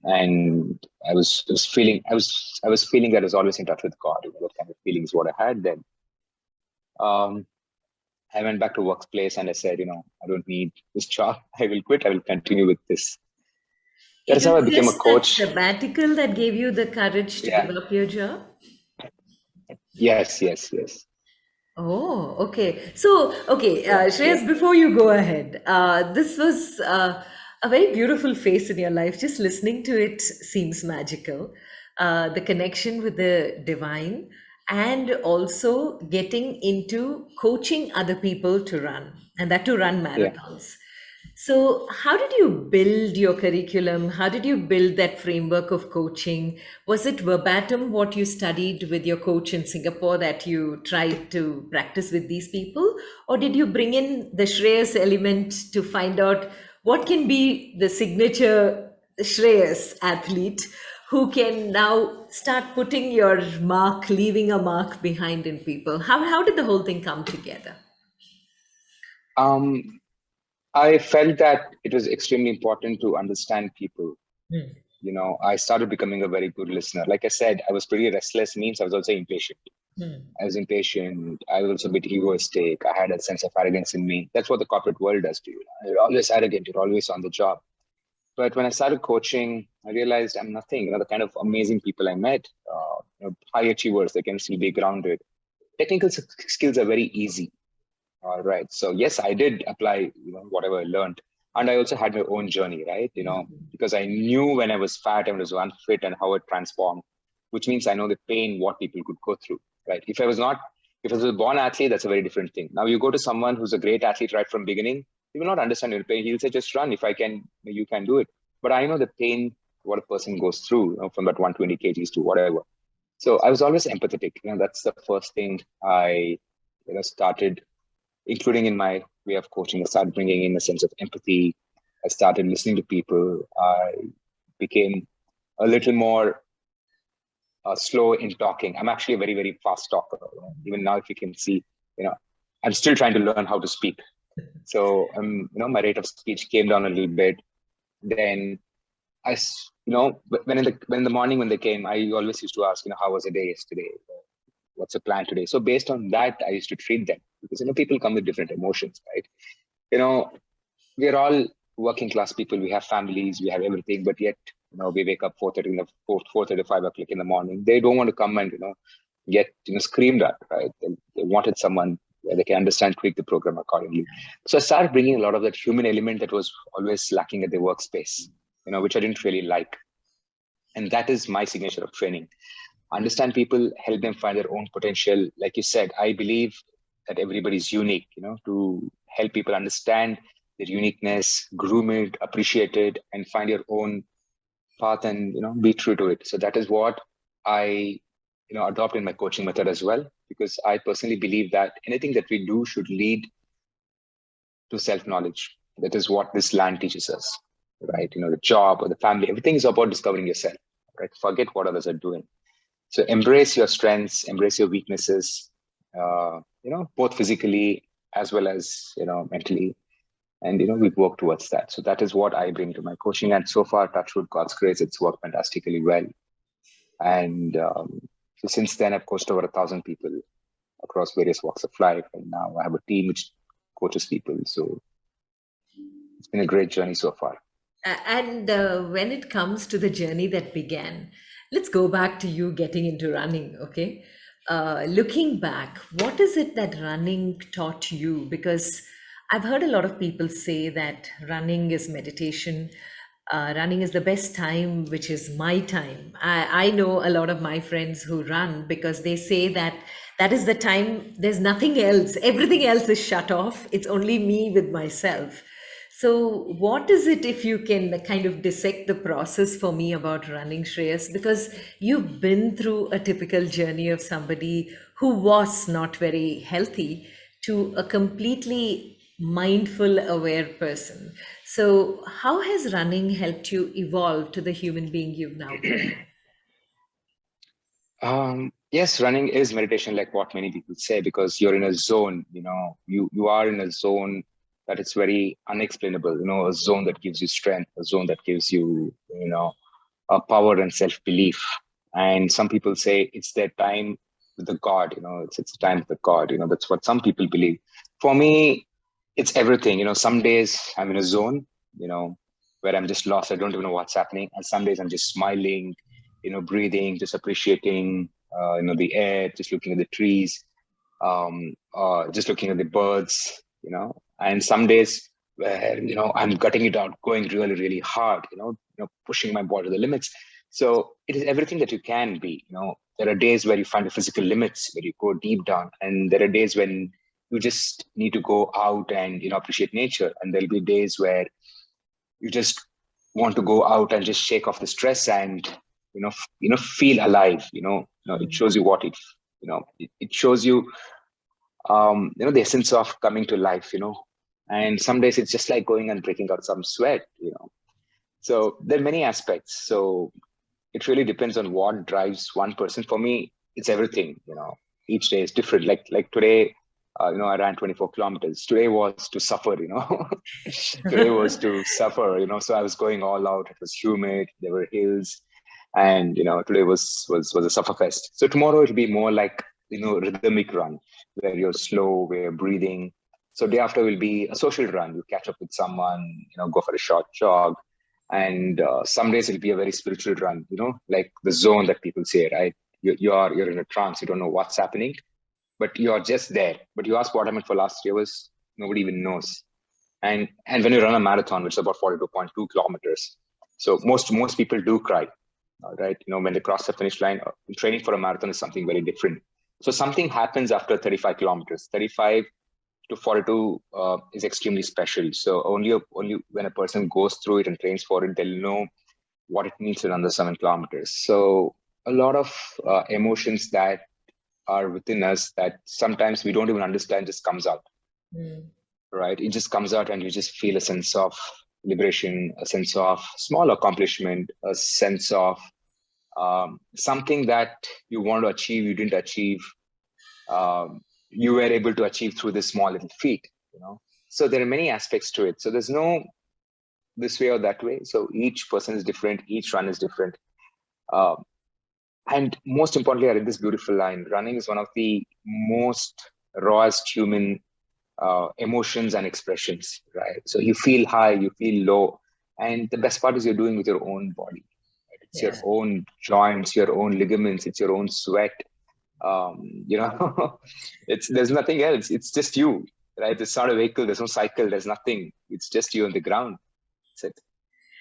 And I was feeling that I was always in touch with God. That kind of feeling is what I had then. I went back to workplace and I said, I don't need this job. I will quit. I will continue with this. That It is how I was became a just that coach. sabbatical that gave you the courage to Yeah. give up your job? Yes. Yes. Yes. Oh, okay. So, okay, Yeah. Yeah. Shreyas, before you go ahead, this was a very beautiful phase in your life. Just listening to it seems magical. The connection with the divine, and also getting into coaching other people to run, and that to run Yeah. marathons. So, how did you build your curriculum? How did you build that framework of coaching? Was it verbatim what you studied with your coach in Singapore that you tried to practice with these people? Or did you bring in the Shreyas element to find out what can be the signature Shreyas athlete who can now start putting your mark, leaving a mark behind in people? How did the whole thing come together? Um, I felt that it was extremely important to understand people. Hmm. I started becoming a very good listener. Like I said, I was pretty restless, means I was also impatient. Hmm. I was impatient. I was also a bit egoistic. I had a sense of arrogance in me. That's what the corporate world does to you. You're always arrogant. You're always on the job. But when I started coaching, I realized I'm nothing. The kind of amazing people I met, high achievers, they can still be grounded. Technical skills are very easy. All right. So yes, I did apply, whatever I learned. And I also had my own journey, right? Because I knew when I was fat and was unfit and how it transformed, which means I know the pain, what people could go through, right? If I was a born athlete, that's a very different thing. Now you go to someone who's a great athlete right from beginning, he will not understand your pain. He'll say, just run. If I can, you can do it. But I know the pain, what a person goes through, from that 120 kgs to whatever. So I was always empathetic. That's the first thing I, started including in my way of coaching. I started bringing in a sense of empathy. I started listening to people. I became a little more slow in talking. I'm actually a very, very fast talker. Even now, if you can see, I'm still trying to learn how to speak. So, my rate of speech came down a little bit. Then when in the morning when they came, I always used to ask, how was the day yesterday? What's the plan today? So based on that, I used to treat them because, people come with different emotions, right? We're all working class people. We have families, we have everything, but yet, we wake up 4:30 in the 4:30, 5 o'clock in the morning. They don't want to come and, get, screamed at, right? They wanted someone where they can understand, tweak the program accordingly. So I started bringing a lot of that human element that was always lacking at the workspace, which I didn't really like. And that is my signature of training. Understand people, help them find their own potential. Like you said, I believe that everybody's unique, to help people understand their uniqueness, groom it, appreciate it, and find your own path and, be true to it. So that is what I, adopt in my coaching method as well, because I personally believe that anything that we do should lead to self-knowledge. That is what this land teaches us, right? The job or the family, everything is about discovering yourself, right? Forget what others are doing. So embrace your strengths, embrace your weaknesses, both physically as well as, mentally. And, we work towards that. So that is what I bring to my coaching. And so far, touch wood, God's grace, it's worked fantastically well. And so since then, I've coached over 1,000 people across various walks of life. And now I have a team which coaches people. So it's been a great journey so far. And when it comes to the journey that began, let's go back to you getting into running, okay? Looking back, what is it that running taught you? Because I've heard a lot of people say that running is meditation. Running is the best time, which is my time. I know a lot of my friends who run because they say that that is the time, there's nothing else, everything else is shut off. It's only me with myself. So, what is it if you can kind of dissect the process for me about running, Shreyas? Because you've been through a typical journey of somebody who was not very healthy to a completely mindful, aware person. So, how has running helped you evolve to the human being you've now become? Yes, running is meditation, like what many people say, because you're in a zone, you are in a zone that it's very unexplainable. A zone that gives you strength, a zone that gives you, a power and self-belief. And some people say it's their time with the God. It's time with the God. That's what some people believe. For me, it's everything. Some days I'm in a zone, where I'm just lost. I don't even know what's happening. And some days I'm just smiling, breathing, just appreciating, the air, just looking at the trees, just looking at the birds, and some days where, I'm gutting it out, going really, really hard, pushing my body to the limits. So it is everything that you can be. There are days where you find the physical limits, where you go deep down. And there are days when you just need to go out and, appreciate nature. And there'll be days where you just want to go out and just shake off the stress and, feel alive. It shows you what it shows you, the essence of coming to life, and some days it's just like going and breaking out some sweat, So there are many aspects. So it really depends on what drives one person. For me, it's everything, each day is different. Like today, I ran 24 kilometers. Today was to suffer, Today was to suffer, So I was going all out. It was humid. There were hills. And, today was a suffer fest. So tomorrow it'll be more like, rhythmic run where you're slow, where you're breathing. So day after will be a social run. You catch up with someone, go for a short jog. And some days it'll be a very spiritual run, like the zone that people say, right? You're in a trance. You don't know what's happening, but you're just there. But you ask what I meant for last year was nobody even knows. And when you run a marathon, which is about 42.2 kilometers, so most people do cry, right? When they cross the finish line. Training for a marathon is something very different. So something happens after 35 kilometers. 35 to 42 is extremely special. So only when a person goes through it and trains for it, they'll know what it means to run the 7 kilometers. So a lot of emotions that are within us that sometimes we don't even understand just comes out, right? It just comes out and you just feel a sense of liberation, a sense of small accomplishment, a sense of something that you want to achieve, you didn't achieve, you were able to achieve through this small little feat, So there are many aspects to it. So there's no this way or that way. So each person is different. Each run is different. And most importantly, I read this beautiful line: running is one of the most rawest human emotions and expressions, right? So you feel high, you feel low. And the best part is you're doing with your own body. Right? It's your own joints, your own ligaments, it's your own sweat. There's nothing else. It's just you, right? It's not a vehicle. There's no cycle. There's nothing. It's just you on the ground. That's it.